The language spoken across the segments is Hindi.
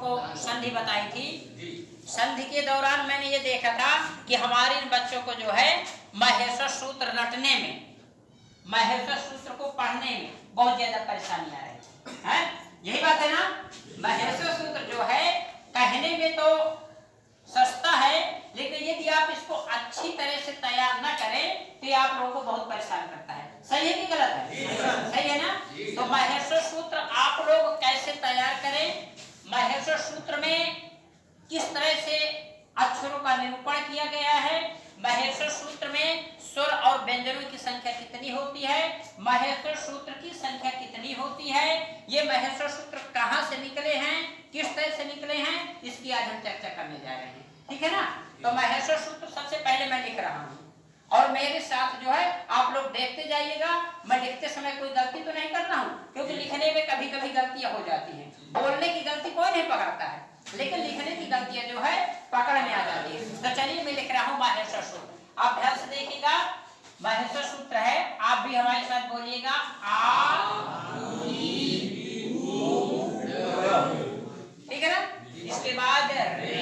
को संधि बताई थी। संधि के दौरान मैंने ये देखा था कि हमारे इन बच्चों को जो है महेश्वर सूत्र रटने में, महेश्वर सूत्र को पढ़ने में बहुत ज्यादा परेशानी आ रही है। यही बात है ना। महेश्वर सूत्र जो है कहने में तो सस्ता है, लेकिन यदि आप इसको अच्छी तरह से तैयार न करें तो ये आप लोगों को बहुत परेशान करता है। सही है कि गलत है? सही है ना। तो महेश्वर सूत्र आप लोग कैसे तैयार करें, महेश्वर सूत्र में किस तरह से अक्षरों का निरूपण किया गया है, महेश्वर सूत्र में स्वर और व्यंजनों की संख्या कितनी होती है, महेश्वर सूत्र की संख्या कितनी होती है, ये महेश्वर सूत्र कहाँ से निकले हैं, किस तरह से निकले हैं, इसकी आज हम चर्चा करने जा रहे हैं। ठीक है ना। तो महेश्वर सूत्र सबसे पहले मैं लिख रहा हूँ और मेरे साथ जो है आप लोग देखते जाइएगा। मैं लिखते समय कोई गलती तो नहीं कर रहा हूँ, क्योंकि लिखने में कभी कभी गलतियां हो जाती हैं। बोलने की गलती कोई नहीं पकड़ता है, लेकिन लिखने की गलतियां जो है पकड़ में आ जाती है। तो चलिए मैं लिख रहा हूँ महेश्वर सूत्र। आप ध्यान से देखिएगा। महेश्वर सूत्र है, आप भी हमारे साथ बोलिएगा आ ई उ ठीक है ना। इसके बाद री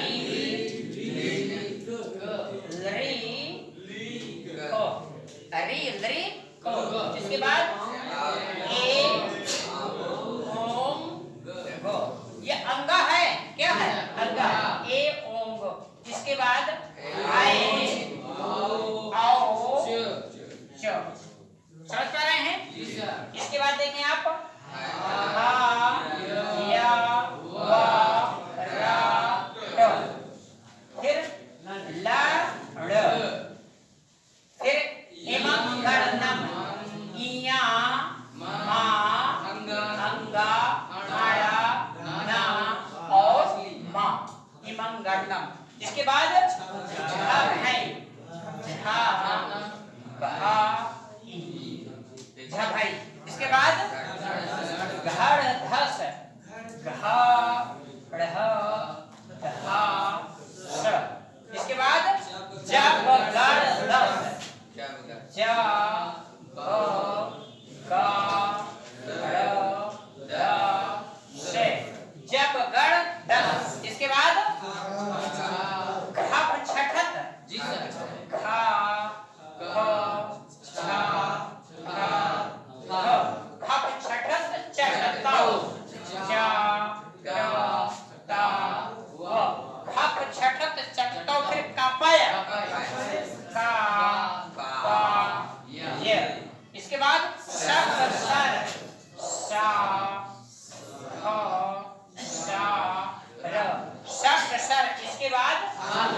री को, इसके बाद ए ओम गो। ये अंगा है, क्या है? अंगा। ए ओम गो। इसके बाद आए आओ च। समझ पा रहे हैं? इसके बाद देखें आप हा या वा रा ट, फिर ला ड़, फिर इमं गणनम इया मा अंगा माया ना और मा, इमं गणनम। इसके बाद झा है, झा भा झा भाई। इसके बाद घड़ धस, घा ढ़ धा स। इसके बाद जब गड़ दस, जा ब गा ड़ द से, जब गड़ दस। इसके बाद खप छठत, खा ख छा खा ख, खप छठत चटताओ, जा ग ता व, खप छठत चटताओ। फिर कापाया, का पा य। इसके बाद शक सर, सा ख सा र, शक सर। इसके बाद हल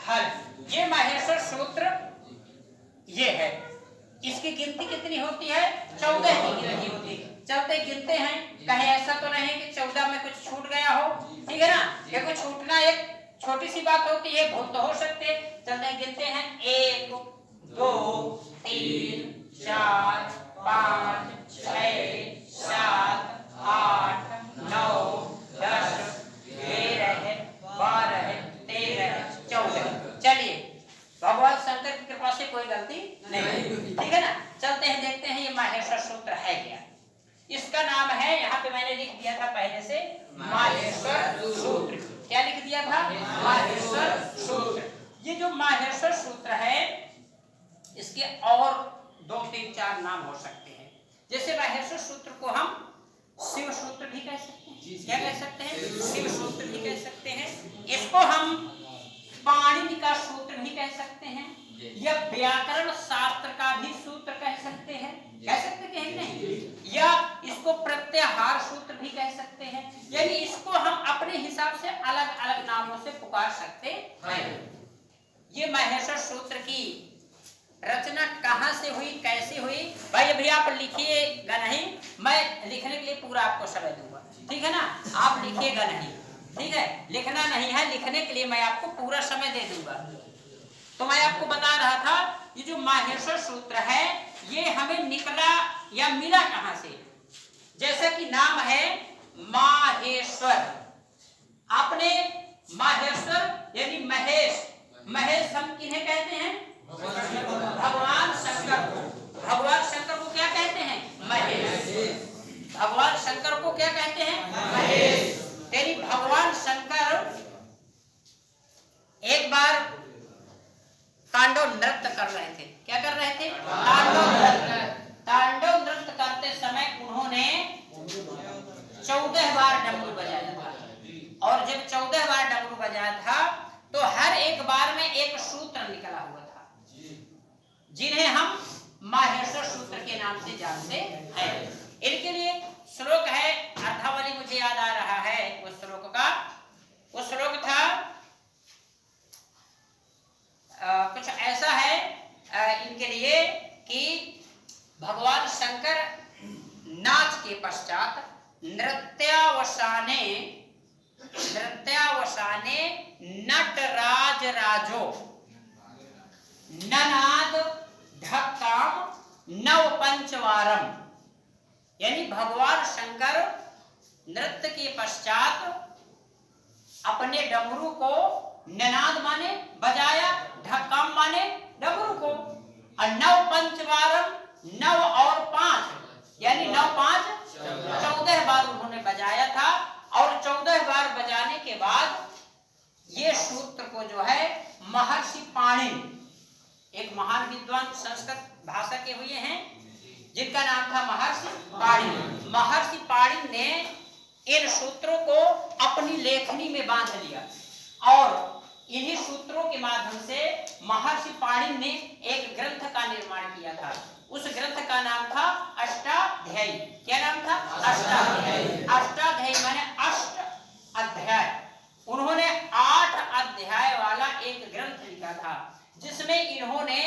हल। ये महेश्वर सूत्र ये है। इसकी गिनती कितनी होती है? 14 की गिनती होती है। चलते गिनते हैं, कहीं ऐसा तो नहीं कि 14 में कुछ छूट गया हो। ठीक है ना। ये कुछ छूटना एक छोटी सी बात होती है, भूल तो हो सकते। चलते गिनते हैं 1 2 3 4 5 6 7 8 9 10 11 12 13 14। चलिए, भगवान शंकर की कृपा से कोई गलती नहीं। ठीक है ना। चलते हैं, देखते हैं ये महेश्वर सूत्र है क्या। इसका नाम है, यहाँ पे मैंने लिख दिया था पहले से, महेश्वर सूत्र। क्या लिख दिया था? महेश्वर सूत्र। ये जो महेश्वर सूत्र है, इसके और 2 3 4 नाम हो सकते हैं। जैसे महेश्वर सूत्र को हम शिव सूत्र भी कह सकते हैं। क्या कह सकते हैं? शिव सूत्र भी कह सकते हैं। इसको हम पाणिनि का सूत्र भी कह सकते हैं, या व्याकरण शास्त्र का भी सूत्र कह सकते हैं। कह सकते हैं नहीं? या इसको प्रत्याहार सूत्र भी कह सकते हैं। यानी इसको हम अपने हिसाब से अलग अलग नामों से पुकार सकते हैं। ये महेश्वर सूत्र की रचना कहाँ से हुई, कैसे हुई? भाई अभी आप लिखिएगा नहीं, मैं लिखने के लिए पूरा आपको समय दूंगा। ठीक है ना। आप लिखिएगा नहीं, ठीक है। लिखना नहीं है, लिखने के लिए मैं आपको पूरा समय दे दूंगा। तो मैं आपको बता रहा था, ये जो महेश्वर सूत्र है ये हमें निकला या मिला कहां से। जैसा कि नाम है माहेश्वर, आपने माहेश्वर यानी महेश, महेश हम किन्हें कहते हैं? भगवान शंकर को। भगवान शंकर को क्या कहते हैं? महेश। भगवान शंकर को क्या कहते हैं? महेश। तेरी भगवान शंकर एक बार तांडव नृत्य कर रहे थे। क्या कर रहे थे? तांडव नृत्य। तांडव नृत्य करते समय उन्होंने 14 बार डमरू बजाया था, और जब 14 बार डमरू बजाया था तो हर एक बार में एक सूत्र निकला हुआ था, जिन्हें हम माहेश्वर सूत्र के नाम से जानते हैं। इनके लिए श्लोक है, अर्थावली मुझे याद आ रहा है उस श्लोक का। वो श्लोक था कुछ ऐसा है इनके लिए कि भगवान शंकर नाच के पश्चात नृत्यावसाने नटराज राजो ननाद ढक्काम नव पंचवारम, यानी भगवान शंकर नृत्य के पश्चात अपने डमरू को ननाद माने बजाया, ढक्काम माने डमरू को, और नव पंचवारम 9 और 5 यानी 9 5 14 बार उन्होंने बजाया था। और 14 बार बजाने के बाद ये सूत्र को जो है महर्षि पाणिनि, एक महान विद्वान संस्कृत भाषा के हुए हैं जिनका नाम था महर्षि पाणिनि। महर्षि पाणिनि ने इन सूत्रों को अपनी लेखनी में बांध लिया, और इन्हीं सूत्रों के माध्यम से महर्षि पाणिनि ने एक ग्रंथ का निर्माण किया था। उस ग्रंथ का नाम था अष्टाध्यायी। क्या नाम था? अष्टाध्यायी। अष्टाध्यायी माने अष्ट अध्याय। उन्होंने 8 अध्याय वाला एक ग्रंथ लिखा था, जिसमें इन्होंने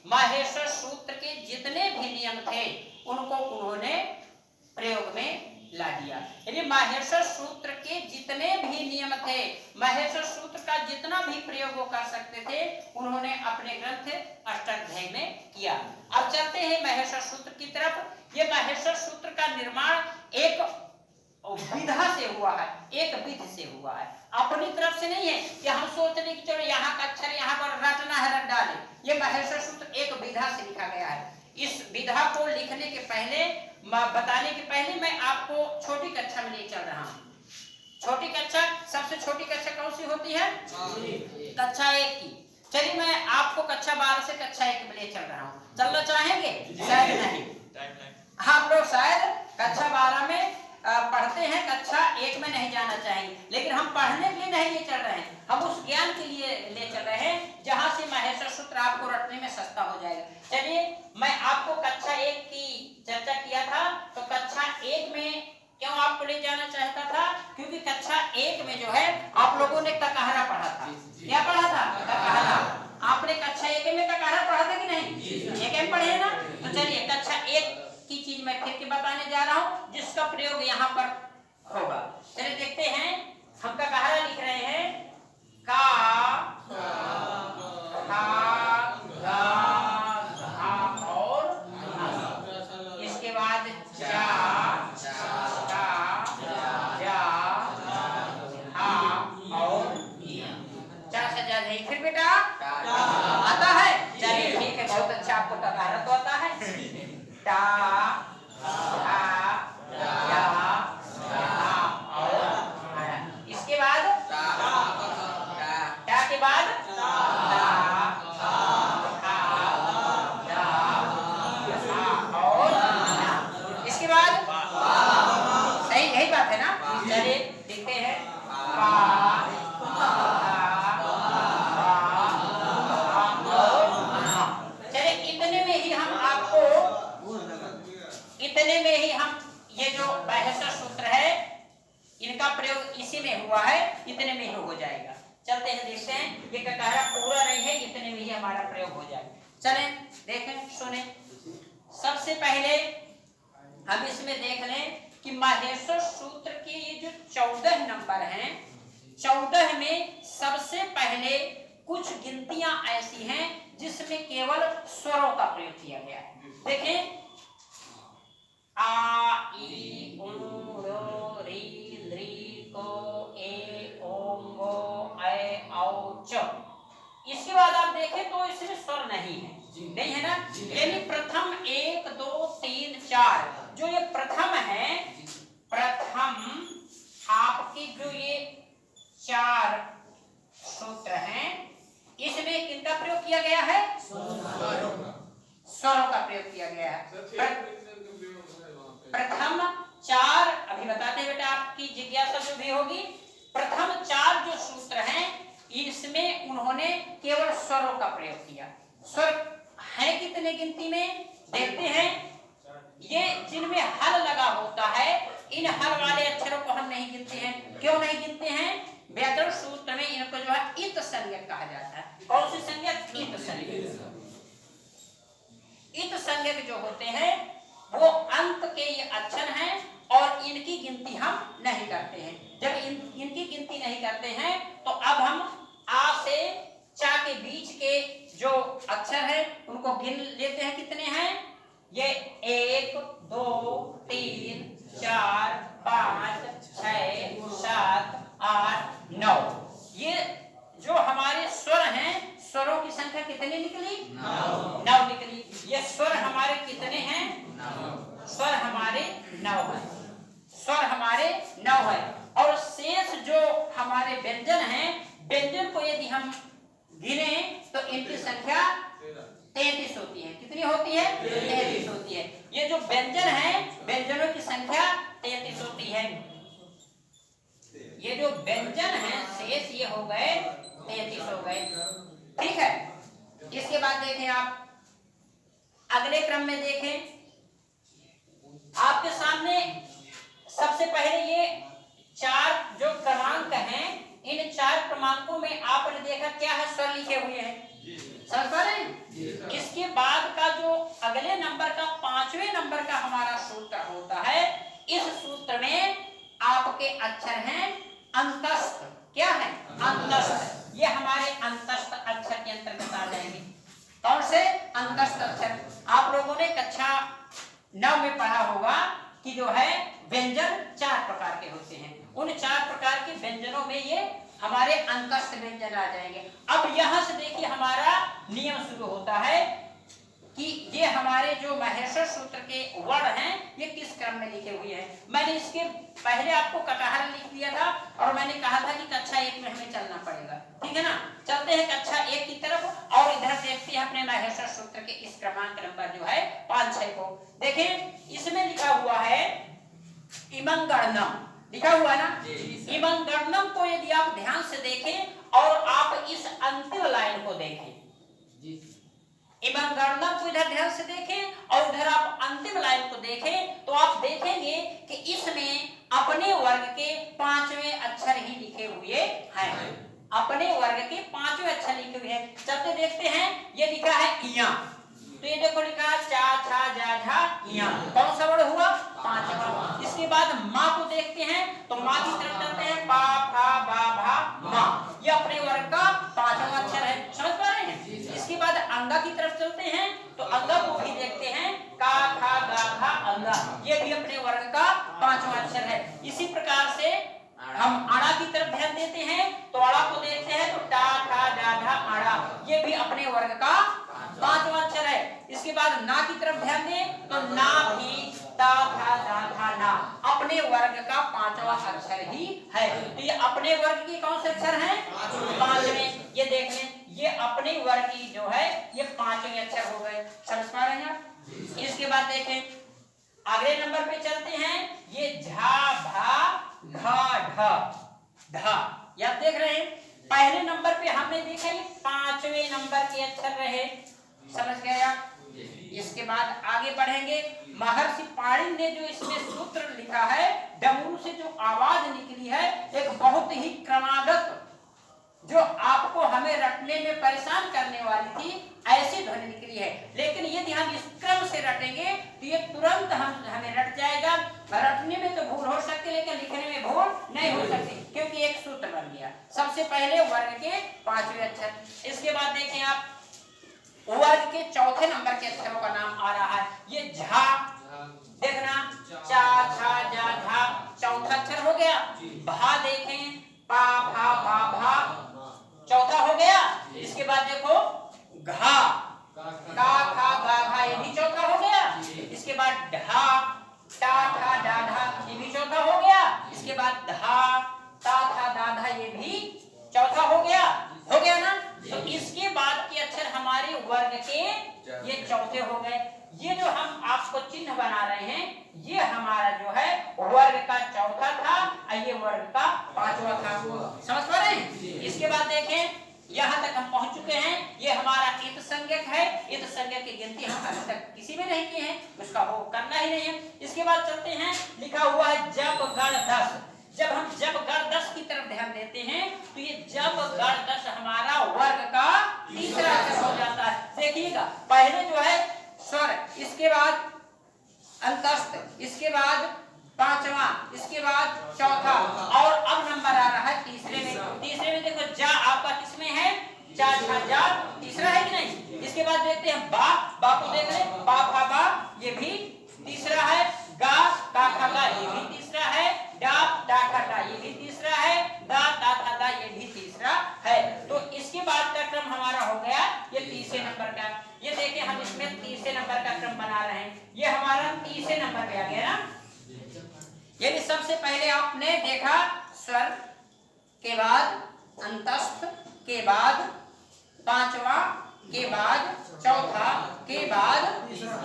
माहेश्वर सूत्र के जितने भी नियम थे उनको उन्होंने प्रयोग में ला दिया। यानी माहेश्वर सूत्र के जितने भी नियम थे, माहेश्वर सूत्र का जितना भी प्रयोग वो कर सकते थे, उन्होंने अपने ग्रंथ अष्टाध्यायी में किया। अब चलते हैं माहेश्वर सूत्र की तरफ। ये माहेश्वर सूत्र का निर्माण एक विधा से हुआ है, एक विधि से हुआ है, अपनी तरफ से नहीं है कि हम सोच रहे कि चलो यहाँ का अक्षर यहाँ पर रटना है, रट डाले। ये माहेश्वर सूत्र एक विधा से लिखा गया है। इस विधा को लिखने के पहले, बताने के पहले मैं आपको छोटी कक्षा में ले चल रहा हूँ। छोटी कक्षा, सबसे छोटी कक्षा कौन सी होती है? कक्षा 1 की। चलिए मैं आपको कक्षा 12 से कक्षा 1 में ले चल रहा हूँ। चलना चाहेंगे? शायद नहीं। आप लोग शायद कक्षा 12 में पढ़ते हैं, कक्षा 1 में नहीं जाना चाहेंगे, लेकिन हम पढ़ने के लिए नहीं ले चल रहे हैं, हम उस ज्ञान के लिए ले चल रहे हैं जहां से माहेश्वर सूत्र आपको रटने में सस्ता हो जाएगा। चलिए मैं आपको कक्षा 1 की चर्चा किया था, तो कक्षा 1 में क्यों आपको ले जाना चाहता था? क्योंकि कक्षा 1 में जो है आप लोगों ने ककाहरा पढ़ा था। क्या पढ़ा था? ककाहरा। आपने कक्षा 1 में ककाहरा पढ़ा था कि नहीं? 1 में पढ़े ना? तो चलिए कक्षा 1 की चीज मैं फिर के बताने जा रहा हूं, जिसका प्रयोग यहाँ पर होगा। चलिए देखते हैं, हम ककाहरा लिख रहे हैं। का और इसके बाद जा, और चा से जा नहीं। फिर बेटा आता है? चलिए ठीक है, बहुत अच्छा, आपको ककाहरा तो आता है। टा, और इसके बाद टा के बाद और इसके बाद सही, यही बात है ना? चलिए देखते हैं। इतने में ही हम ये जो माहेश्वर सूत्र है इनका प्रयोग इसी में हुआ है, इतने में ही हो जाएगा। चलते हैं देखते हैं, ये ककाहरा पूरा नहीं है, इतने में ही हमारा प्रयोग हो जाएगा। चलें देखें, सुने। सबसे पहले हम इसमें देख लें कि माहेश्वर सूत्र के ये जो 14 नंबर हैं, 14 में सबसे पहले कुछ गिनतियां ऐसी हैं जिसमें केवल स्वरों का प्रयोग किया गया है। देखें, आ ई उ रो री ली को ए ओम गो ऐ औ च। इसके बाद आप देखें तो इसमें स्वर नहीं है, नहीं है ना? यानी प्रथम 1 2 3 4 जो ये प्रथम है, आपकी जिज्ञासा जो भी होगी, प्रथम 4 जो सूत्र हैं इसमें उन्होंने केवल स्वरों का प्रयोग किया। स्वर है कितने गिनती में देखते हैं। ये जिनमें हल लगा होता है इन हल वाले अक्षरों को हम नहीं गिनते हैं। क्यों नहीं गिनते हैं? व्याकरण सूत्र में इनको जो है इत संज्ञक कहा जाता है। कौन सी संज्ञक? इत संज्ञक। इत संज्ञक जो होते हैं वो अंत के ये अक्षर हैं और इनकी गिनती हम नहीं करते हैं। जब इनकी गिनती नहीं करते हैं तो अब हम आ से चा के बीच के जो अक्षर है उनको गिन लेते हैं। कितने हैं ये? 1 2 3 4 5 6 7 8 9। ये जो हमारे स्वर हैं स्वरों की संख्या कितनी निकली? 9 निकली। ये स्वर हमारे कितने हैं? स्वर हमारे 9 है। स्वर हमारे 9 है। और शेष जो हमारे व्यंजन हैं, व्यंजन को यदि हम गिने तो इनकी संख्या 33 होती है। कितनी होती है? 33 होती है। ये जो व्यंजन है व्यंजनों की संख्या 33 होती है। ये जो व्यंजन है शेष ये हो गए 33 हो गए। ठीक है। इसके बाद देखें आप अगले क्रम में देखें, आपके सामने सबसे पहले ये 4 जो क्रमांक हैं, इन 4 क्रमांकों में आपने देखा क्या है? स्वर लिखे हुए हैं। समझ पा रहे हैं? इसके बाद का जो अगले नंबर का 5वें नंबर का हमारा सूत्र होता है, इस सूत्र में आपके अक्षर हैं अंतस्थ। क्या है? अंतस्थ। ये हमारे अंतस्थ अक्षर के अंतर्गत आ जाएंगे। कौन से? अंतस्थ अक्षर। आप लोगों ने कक्षा 9 में पढ़ा होगा कि जो है व्यंजन 4 प्रकार के होते हैं। उन 4 प्रकार के व्यंजनों में ये हमारे अंतस्थ व्यंजन आ जाएंगे। अब यहां से देखिए हमारा नियम शुरू होता है कि ये हमारे जो महेश्वर सूत्र के वर्ण हैं ये किस क्रम में लिखे हुए हैं। मैंने इसके पहले आपको कटहल लिख दिया था और मैंने कहा था कि कक्षा 1 में हमें चलना पड़ेगा। ठीक है ना? चलते हैं कक्षा 1 की तरफ और इधर देखते हैं अपने महेश्वर सूत्र के इस क्रमांक नंबर जो है 5-6 को। देखें इसमें लिखा हुआ है इमं गणनम। लिखा हुआ है ना? इमं गणनम को यदि आप ध्यान से देखें और आप इस अंतिम लाइन को देखें, इमं गणनम को इधर ध्यान से देखें और उधर आप अंतिम लाइन को देखें तो आप देखेंगे कि इसमें अपने वर्ग के 5वें अक्षर ही लिखे हुए हैं। अपने वर्ग के 5वें अक्षर लिखे हुए हैं। चलते देखते हैं। ये लिखा है इया, तो ये देखो लिखा है चा छा जा झा इया। कौन सा वर्ण हुआ? 5वां। इसके बाद माँ को देखते हैं तो माँ की तरफ चलते हैं पा फा बा भा माँ। ये अपने वर्ग का 5वां अक्षर है। समझ पा रहे हैं? इसके बाद अंगा की तरफ चलते हैं तो अंगा को भी देखते हैं का खा गा घा अंगा। ये भी अपने वर्ग का 5वां अक्षर है। इसी प्रकार से हम अड़ा की तरफ ध्यान देते हैं तो अड़ा को देखते हैं तो टा ठा डा ढा अड़ा। ये भी अपने वर्ग का 5वां अक्षर है। इसके बाद ना की तरफ ध्यान दें तो ना भी ता था धा था ना अपने वर्ग का 5वां अक्षर ही है। तो ये अपने वर्ग के कौन से अक्षर हैं? 5वें। ये देख लें ये अपने वर्ग की जो है ये 5वें अक्षर हो गए। समझ पा रहे हैं आप? इसके बाद देखें अगले नंबर पे चलते हैं। ये झा भा घा ढ धा। ये आप देख रहे हैं पहले नंबर पे हमने देखा ये 5वें नंबर के अक्षर रहे। समझ गए आप? इसके बाद आगे बढ़ेंगे। महर्षि पाणिनि ने जो इसमें सूत्र लिखा है, डमरू से जो आवाज निकली है एक बहुत ही क्रमागत, जो आपको हमें रटने में परेशान करने वाली थी, ऐसी ध्वनि निकली है। लेकिन यदि हम इस क्रम से रटेंगे तो ये तुरंत हमें रट जाएगा। रटने में तो भूल हो सकती है लेकिन लिखने में भूल नहीं हो सकती क्योंकि एक सूत्र बन गया। सबसे पहले वर्ग के 5वें अक्षर। इसके बाद देखें आप वर्ग के 4थे नंबर के अक्षरों का नाम आ रहा है। ये झा, देखना चा छा जा झा 4था अक्षर हो गया। भा देखें पा भा भा भा 4था हो गया। इसके बाद देखो घा का खा गा घा ये भी 4था हो गया। इसके बाद ढा टा ठा डा ढा ये भी 4था हो गया। इसके बाद धा ता था दा धा ये भी 4था हो गया ना? तो इसके बाद के अक्षर हमारे वर्ग के ये 4थे हो गए। ये जो हम आपको चिन्ह बना रहे हैं ये हमारा जो है वर्ग का 4था था। ये वर्ग का पांचवा था। समझ पा रहे हैं? इसके बाद देखें यहाँ तक हम पहुंच चुके हैं। ये हमारा इत संज्ञक है। इत संज्ञक की गिनती हम अभी तक किसी में नहीं किए हैं, उसका वो करना ही नहीं है। इसके बाद चलते हैं, लिखा हुआ है जब गण 10। जब हम जब गण 10 की तरफ ध्यान देते हैं तो ये जब गण 10 हमारा वर्ग का तीसरा अक्षर हो जाता है। देखिएगा पहले जो है स्वर, इसके बाद अंतस्थ, इसके बाद पांचवा, इसके बाद चौथा, और अब नंबर आ रहा है तीसरे में। तीसरे में देखो जा आपका किसमें है? जा छा जा, तीसरा है कि नहीं? इसके बाद देखते हैं बा, बा को देख ले, बा फा बा, ये भी तीसरा है। गा का खा गा, ये भी तीसरा है। डा डा खा डा, ये भी तीसरा है। दा दा खा दा, ये भी तीसरा है। तो इसके बाद का क्रम हमारा हो गया ये तीसरे नंबर का। ये देखिए हम इसमें तीसरे नंबर का क्रम बना रहे हैं। ये हमारा तीसरे नंबर पे आ गया ना। यानी सबसे पहले आपने देखा स्वर, के बाद अंतस्थ, के बाद पांचवा, के बाद चौथा, के बाद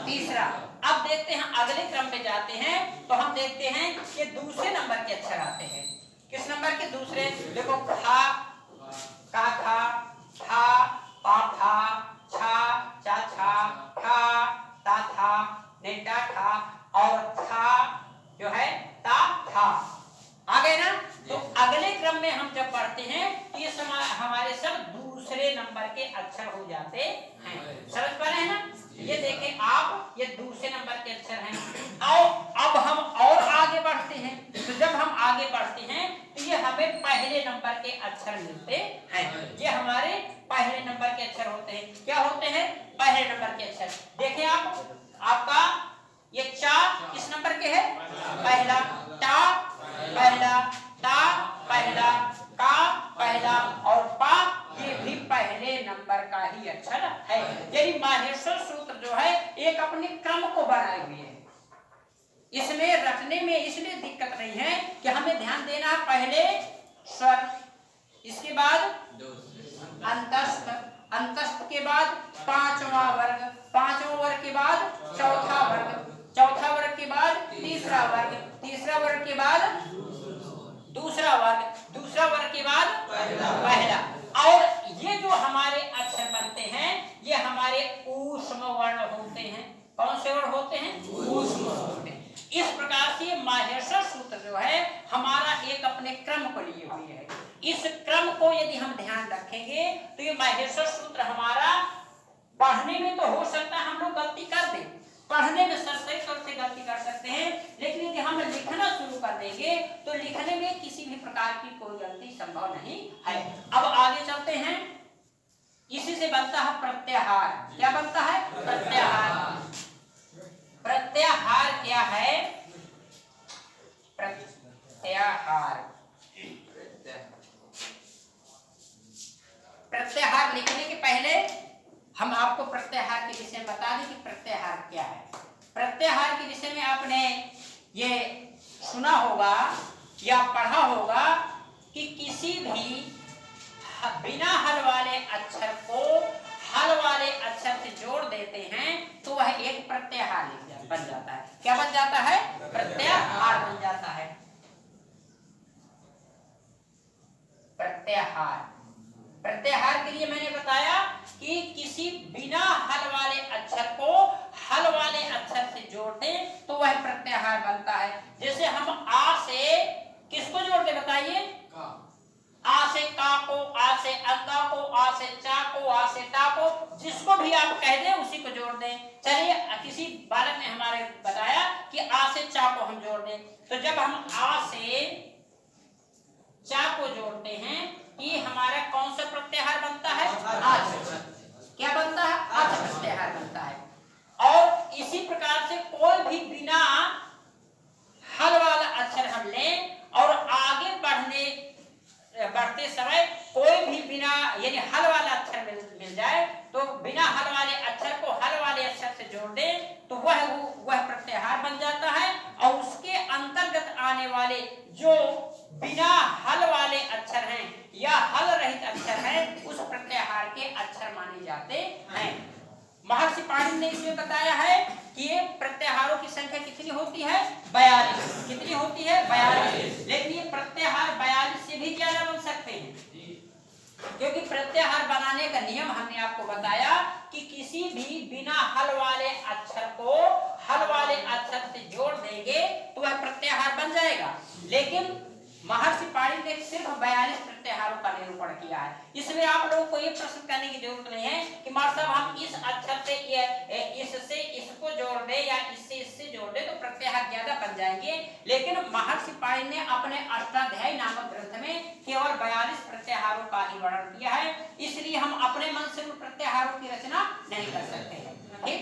तीसरा। अब देखते हैं अगले क्रम पे जाते हैं तो हम देखते हैं कि दूसरे नंबर के अक्षर आते हैं। किस नंबर के? दूसरे। देखो खा, का खा, था, पा था, छा, चा छा, ठा, ता था, नेटा था, और था जो है ता था। आ गए ना? तो अगले क्रम में हम जब पढ़ते हैं तो ये हमारे सब दूसरे नंबर के अक्षर हो जाते हैं। समझ पा रहे हैं ना? ये देखें आप, ये दूसरे नंबर के अक्षर हैं। आओ अब हम और आगे बढ़ते हैं। तो जब हम आगे बढ़ते हैं तो ये हमें पहले नंबर के अक्षर मिलते हैं। ये हमारे पहले नंबर के अक्षर होते हैं। क्या होते हैं? पहले नंबर के अक्षर। देखें आप, आपका ये चा किस नंबर के है? पहला। टा पहला, ता पहला, का पहला, और पा ये भी पहले नंबर का ही अक्षर है। यानी माहेश्वर सूत्र जो है एक अपने क्रम को बनाए हुए है। इसमें रखने में इसलिए दिक्कत नहीं है कि हमें ध्यान देना है पहले स्वर, इसके बाद अंतस्थ, अंतस्थ के बाद पांचवा वर्ग, पांचवा वर्ग के बाद चौथा वर्ग, चौथा वर्ग के बाद तीसरा वर्ग, तीसरा वर्ग के बाद दूसरा वर्ग, दूसरा वर्ग के बाद पहला। और ये जो हमारे अक्षर बनते हैं ये हमारे ऊष्म वर्ण होते हैं। कौन से वर्ण होते हैं? ऊष्म होते हैं। इस प्रकार से माहेश्वर सूत्र जो है हमारा एक अपने क्रम को लिए हुए है। इस क्रम को यदि हम ध्यान रखेंगे तो ये माहेश्वर सूत्र हमारा पढ़ने में तो हो सकता है हम लोग गलती कर दें, पढ़ने में सही तौर से गलती कर सकते हैं, लेकिन यदि हम लिखना शुरू कर देंगे तो लिखने में किसी भी प्रकार की कोई गलती संभव नहीं है। अब आगे चलते हैं। इसी से बनता है प्रत्याहार। क्या बनता है? प्रत्याहार। प्रत्याहार क्या है? प्रत्याहार, प्रत्याहार लिखने के पहले हम आपको प्रत्याहार के विषय में बता दें कि प्रत्याहार क्या है। प्रत्याहार के विषय में आपने ये सुना होगा या पढ़ा होगा कि किसी भी बिना हल वाले अक्षर को हल वाले अक्षर से जोड़ देते हैं तो वह एक प्रत्याहार बन जाता है। क्या बन जाता है? प्रत्याहार बन जाता है। प्रत्याहार, प्रत्याहार के लिए मैंने बताया कि किसी बिना हल वाले अक्षर को हल वाले अक्षर से जोड़ दें तो वह प्रत्याहार बनता है। जैसे हम आ से किसको जोड़ दे बताइए? आ से का को, आ से अंगा को, आ से चा को, आ से टा को, जिसको भी आप कह दें उसी को जोड़ दें। चलिए किसी बालक ने हमारे बताया कि आ से चा को हम जोड़ दें, तो जब हम आ से चा को जोड़ते हैं ये हमारा कौन सा प्रत्याहार बनता है? आज। क्या बनता है? आज प्रत्याहार बनता है। और इसी प्रकार से कोई भी बिना हल वाला अक्षर हम लें और आगे बढ़ते समय कोई भी बिना यानी हल वाला अक्षर मिल जाए तो बिना हल वाले अक्षर को हल वाले अक्षर से जोड़ दें तो वह प्रत्याहार बन जाता है। और उसके अंतर्गत आने वाले जो बिना हल वाले अक्षर हैं या हल रहित अक्षर हैं उस प्रत्याहार के अक्षर माने जाते हैं। महर्षि पाणिनि ने इसमें बताया है कि ये प्रत्याहारों की संख्या कितनी होती है 42। कितनी होती है 42। लेकिन ये प्रत्याहार 42 से भी ज्यादा बन सकते हैं, क्योंकि प्रत्याहार बनाने का नियम हमने आपको बताया कि किसी भी बिना हल वाले अक्षर को हल वाले अक्षर से जोड़ देंगे तो वह प्रत्याहार बन जाएगा। लेकिन महर्षि पाणिनि ने सिर्फ 42 प्रत्याहारों का निरूपण किया है। इसलिए आप लोगों को ये प्रश्न करने की जरूरत नहीं है कि मार साहब हम इस अक्षर से इससे इसको जोड़ दे या इससे इससे जोड़ दे तो प्रत्याहार ज्यादा बन जाएंगे। लेकिन महर्षि पाणिनि ने अपने अष्टाध्यायी नामक ग्रंथ में केवल 42 प्रत्याहारों का ही वर्णन किया है, इसलिए हम अपने मन से उन प्रत्याहारों की रचना नहीं कर सकते हैं। ठीक।